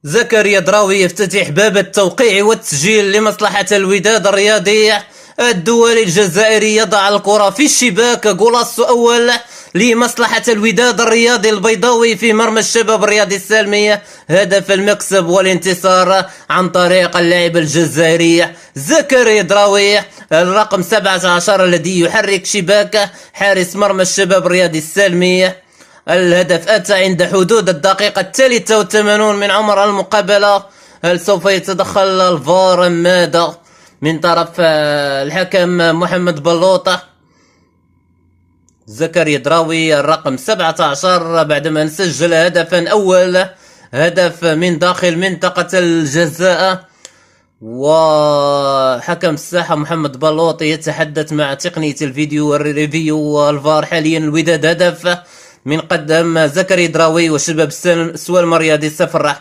زكريا دراوي يفتتح باب التوقيع والتسجيل لمصلحة الوداد الرياضي الدولي الجزائري. يضع الكرة في الشباك. جولاصو أول لمصلحة الوداد الرياضي البيضاوي في مرمى الشباب الرياضي السالمية. هدف المكسب والانتصار عن طريق اللاعب الجزائري زكريا دراوي الرقم 17 الذي يحرك شباك حارس مرمى الشباب الرياضي السالمية. الهدف أتى عند حدود الدقيقة 83 من عمر المقابلة. هل سوف يتدخل الفار ماذا من طرف الحكم محمد بلوطة؟ زكريا دراوي الرقم 17 بعدما سجل هدفا أول، هدف من داخل منطقة الجزاء، وحكم الساحة محمد بلوطي يتحدث مع تقنية الفيديو والريفيو والفار. حاليا الوداد هدف من قدم زكريا دراوي وشباب السوالم الرياضي 0.